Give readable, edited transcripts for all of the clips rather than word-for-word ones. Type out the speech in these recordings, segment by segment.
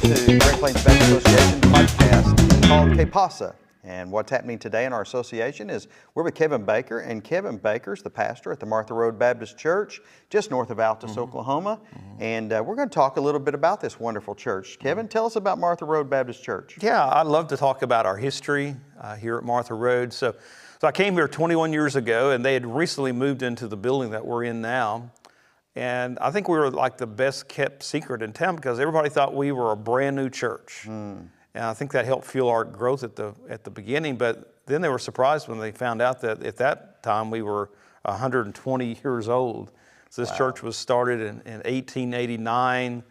to Great Plains Baptist Association podcast called KPASA. And what's happening today in our association is we're with Kevin Baker, and Kevin Baker's the pastor at the Martha Road Baptist Church, just north of Altus, Oklahoma. And we're going to talk a little bit about this wonderful church. Kevin, tell us about Martha Road Baptist Church. Yeah, I'd love to talk about our history here at Martha Road. So I came here 21 years ago, and they had recently moved into the building that we're in now. And I think we were like the best kept secret in town because everybody thought we were a brand new church. And I think that helped fuel our growth at the beginning. But then they were surprised when they found out that at that time we were 120 years old. So this church was started in 1889.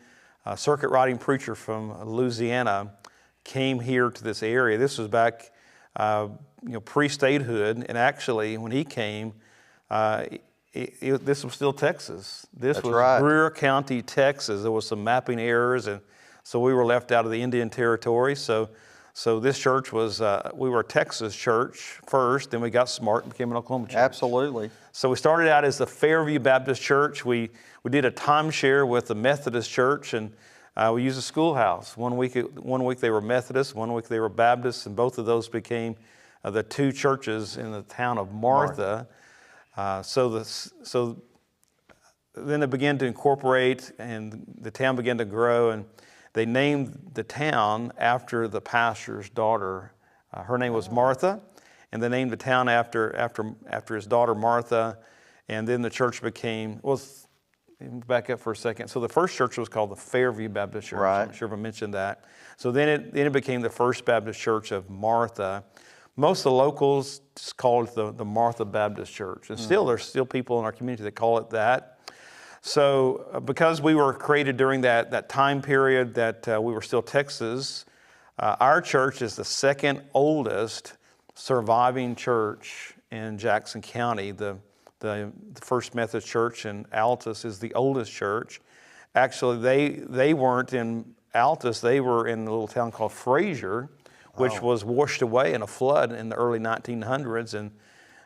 A circuit riding preacher from Louisiana came here to this area. This was back pre-statehood. And actually, when he came, this was still Texas. This was right. Brewer County, Texas. There was some mapping errors, and so we were left out of the Indian Territory. So this church was, we were a Texas church first, then we got smart and became an Oklahoma church. Absolutely. So we started out as the Fairview Baptist Church. We did a timeshare with the Methodist Church, and we used a schoolhouse. One week they were Methodist, one week they were Baptist, and both of those became the two churches in the town of Martha. So then it began to incorporate, and the town began to grow, and they named the town after the pastor's daughter. Her name was Martha, and they named the town after his daughter Martha. And then the church became, back up for a second. So the first church was called the Fairview Baptist Church. Right. I'm not sure if I mentioned that. So then it became the First Baptist Church of Martha. Most of the locals just call it the Martha Baptist Church. And still, there's still people in our community that call it that. So because we were created during that time period that we were still Texas, our church is the second oldest surviving church in Jackson County. The First Methodist Church in Altus is the oldest church. Actually, they weren't in Altus. They were in a little town called Fraser, which was washed away in a flood in the early 1900s. And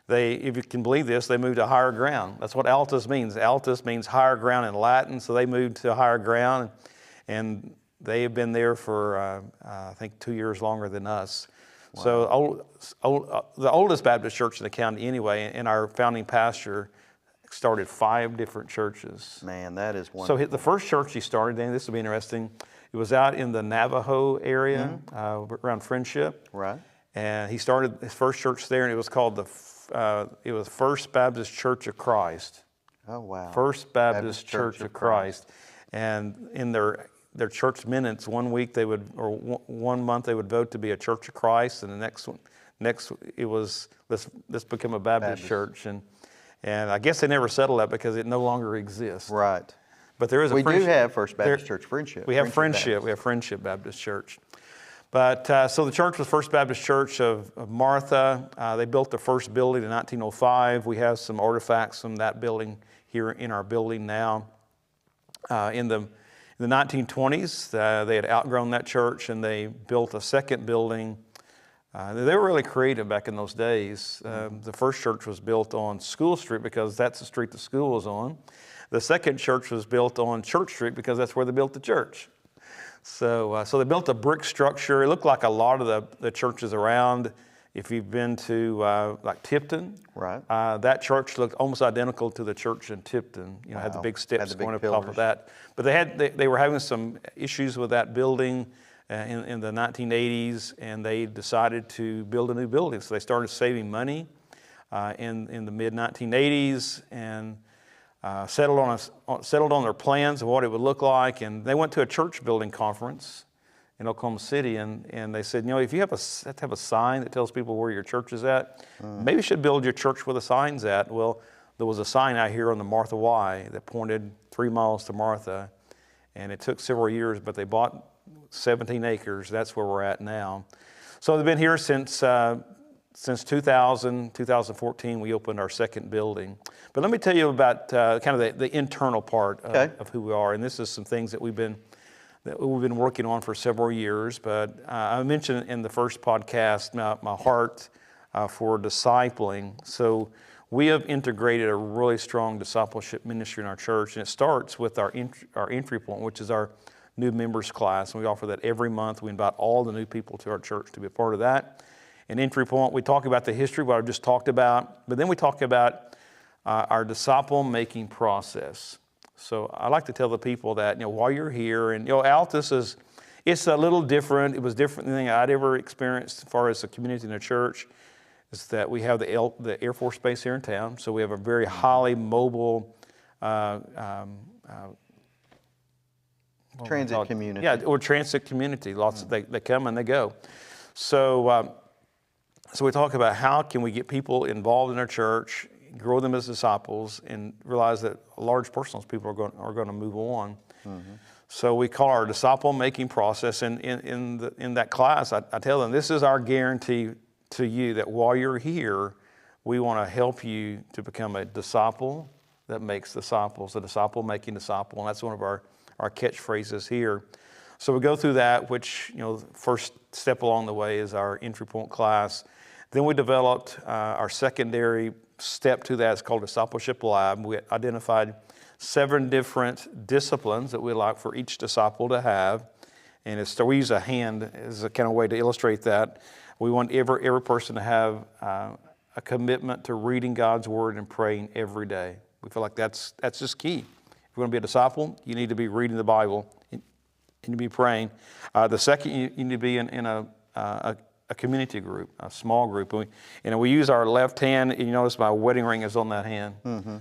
they, if you can believe this, they moved to higher ground. That's what Altus means. Altus means higher ground in Latin, so they moved to higher ground. And they have been there for, I think, 2 years longer than us. Wow. So the oldest Baptist church in the county anyway, and our founding pastor started 5 different churches. Man, that is wonderful. So the first church he started in, this will be interesting, it was out in the Navajo area, around Friendship. Right. And he started his first church there, and it was called it was First Baptist Church of Christ. Oh, wow. First Baptist Church of Christ. And in their church minutes, 1 week they would, or 1 month they would vote to be a Church of Christ, and the next it was let's become a Baptist church, and I guess they never settled that because it no longer exists. Right. But there is we do have First Baptist Church Friendship. We have Friendship. We have Friendship Baptist Church. But so the church was First Baptist Church of Martha. They built the first building in 1905. We have some artifacts from that building here in our building now. In the 1920s, they had outgrown that church, and they built a second building. They were really creative back in those days. The first church was built on School Street because that's the street the school was on. The second church was built on Church Street because that's where they built the church. So they built a brick structure. It looked like a lot of the churches around. If you've been to like Tipton, right, that church looked almost identical to the church in Tipton. You know, had the big steps going up top of that. But they were having some issues with that building in the 1980s, and they decided to build a new building. So they started saving money in the mid 1980s and settled on their plans of what it would look like. And they went to a church building conference in Oklahoma City, and they said, if you have to have a sign that tells people where your church is at, maybe you should build your church where the sign's at. Well, there was a sign out here on the Martha Y that pointed 3 miles to Martha, and it took several years, but they bought 17 acres. That's where we're at now. So they've been here since 2014, we opened our second building. But let me tell you about kind of the internal part of who we are, and this is some things that we've been working on for several years. But I mentioned in the first podcast my heart for discipling. So we have integrated a really strong discipleship ministry in our church, and it starts with our entry point, which is our new members class, and we offer that every month. We invite all the new people to our church to be a part of that. And entry point, we talk about the history, what I just talked about, but then we talk about our disciple-making process. So I like to tell the people that, while you're here, and Altus it's a little different. It was different than anything I'd ever experienced as far as the community in the church. Is that we have the Air Force Base here in town, so we have a very highly mobile transit community. Yeah, or transit community. Lots of, they come and they go. So so we talk about how can we get people involved in our church, grow them as disciples, and realize that a large portion of those people are going to move on. So we call our disciple-making process, and in that class, I tell them, this is our guarantee to you that while you're here, we want to help you to become a disciple that makes disciples, a disciple making disciple, and that's one of our catchphrases here. So we go through that, which, first step along the way is our entry point class. Then we developed our secondary step to that. It's called Discipleship Lab. We identified 7 different disciplines that we'd like for each disciple to have. And we use a hand as a kind of way to illustrate that. We want every person to have a commitment to reading God's Word and praying every day. We feel like that's just key. If you're going to be a disciple, you need to be reading the Bible and you be praying. The second, you need to be in a community group, a small group. We use our left hand, and you notice my wedding ring is on that hand.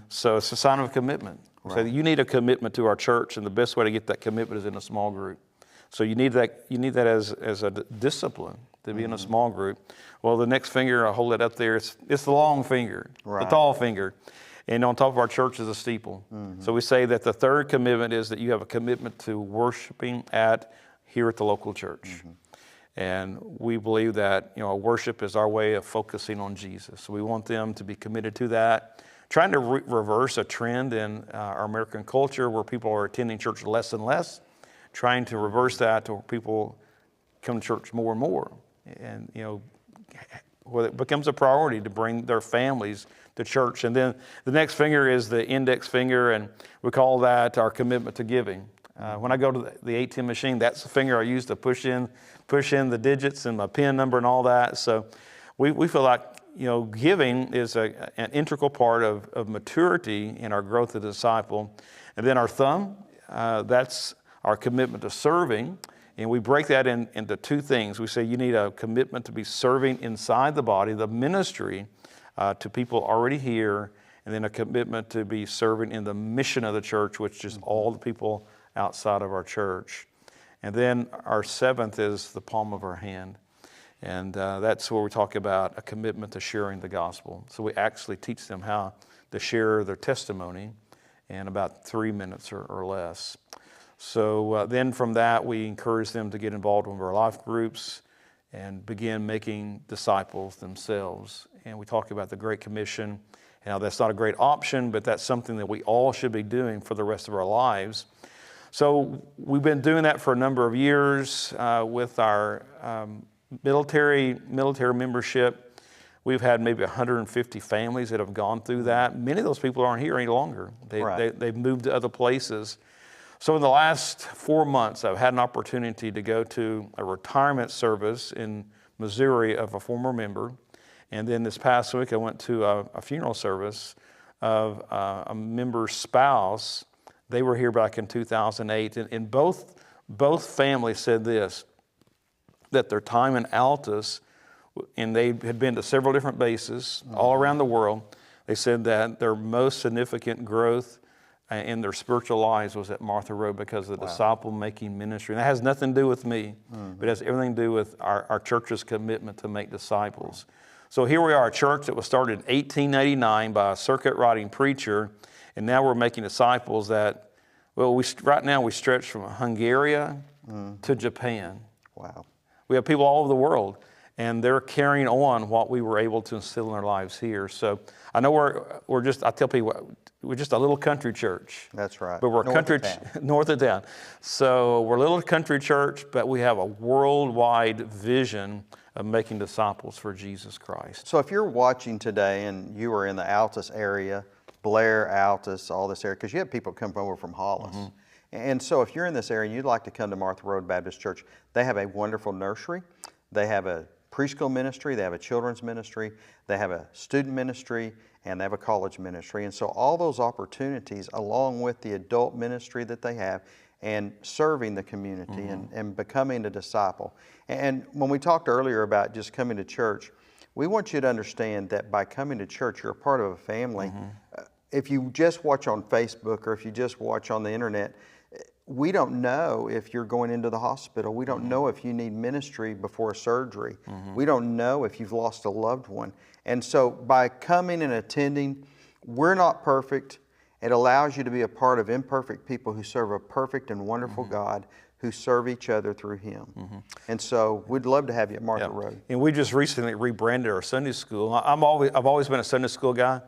So it's a sign of commitment. Right. So you need a commitment to our church, and the best way to get that commitment is in a small group. So you need that as a discipline to be in a small group. Well, the next finger, I hold it up there, it's the long finger, the tall finger. And on top of our church is a steeple. So we say that the third commitment is that you have a commitment to worshiping here at the local church. And we believe that, worship is our way of focusing on Jesus. So we want them to be committed to that. Trying to reverse a trend in our American culture where people are attending church less and less. Trying to reverse that to where people come to church more and more. And, where it becomes a priority to bring their families to church. And then the next finger is the index finger, and we call that our commitment to giving. When I go to the ATM machine, that's the finger I use to push in the digits and my PIN number and all that. So we feel like, giving is an integral part of maturity in our growth as a disciple. And then our thumb, that's our commitment to serving. And we break that into 2 things. We say you need a commitment to be serving inside the body, the ministry, to people already here, and then a commitment to be serving in the mission of the church, which is all the people outside of our church. And then our 7th is the palm of our hand. And that's where we talk about a commitment to sharing the gospel. So we actually teach them how to share their testimony in about 3 minutes or less. So then from that, we encourage them to get involved in our life groups and begin making disciples themselves. And we talk about the Great Commission. Now, that's not a great option, but that's something that we all should be doing for the rest of our lives. So we've been doing that for a number of years with our military membership. We've had maybe 150 families that have gone through that. Many of those people aren't here any longer. They've moved to other places. So in the last 4 months, I've had an opportunity to go to a retirement service in Missouri of a former member. And then this past week, I went to a funeral service of a member's spouse. They were here back in 2008. And both families said this, that their time in Altus, and they had been to several different bases all around the world, they said that their most significant growth in their spiritual lives was at Martha Road because of the disciple-making ministry. And that has nothing to do with me, but it has everything to do with our church's commitment to make disciples. So here we are, a church that was started in 1889 by a circuit-riding preacher, and now we're making disciples that, right now we stretch from Hungary to Japan. Wow. We have people all over the world, and they're carrying on what we were able to instill in our lives here. So I know we're just, I tell people, we're just a little country church. That's right. But we're north of town. So we're a little country church, but we have a worldwide vision of making disciples for Jesus Christ. So if you're watching today and you are in the Altus area, Blair, Altus, all this area, because you have people come over from Hollis, And so if you're in this area and you'd like to come to Martha Road Baptist Church, they have a wonderful nursery. They have a preschool ministry. They have a children's ministry. They have a student ministry, and they have a college ministry. And so all those opportunities, along with the adult ministry that they have, and serving the community and becoming a disciple. And when we talked earlier about just coming to church, we want you to understand that by coming to church, you're a part of a family. If you just watch on Facebook or if you just watch on the internet, we don't know if you're going into the hospital. We don't know if you need ministry before surgery. We don't know if you've lost a loved one. And so by coming and attending, we're not perfect. It allows you to be a part of imperfect people who serve a perfect and wonderful God who serve each other through Him. And so we'd love to have you at Martha Road. And we just recently rebranded our Sunday school. I've always been a Sunday school guy,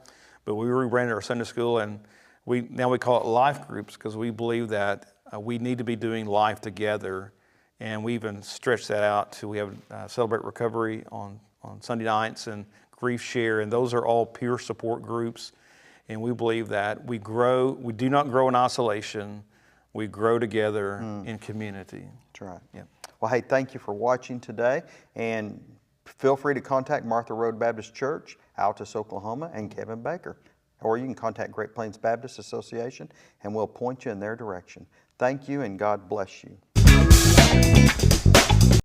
but we rebranded our Sunday school, and now we call it life groups, because we believe that we need to be doing life together. And we even stretched that out to, we have Celebrate Recovery on Sunday nights, and Grief Share, and those are all peer support groups. And we believe that we do not grow in isolation, we grow together in community. That's right. Yeah. Well, hey, thank you for watching today, and feel free to contact Martha Road Baptist Church, Altus, Oklahoma, and Kevin Baker. Or you can contact Great Plains Baptist Association, and we'll point you in their direction. Thank you, and God bless you.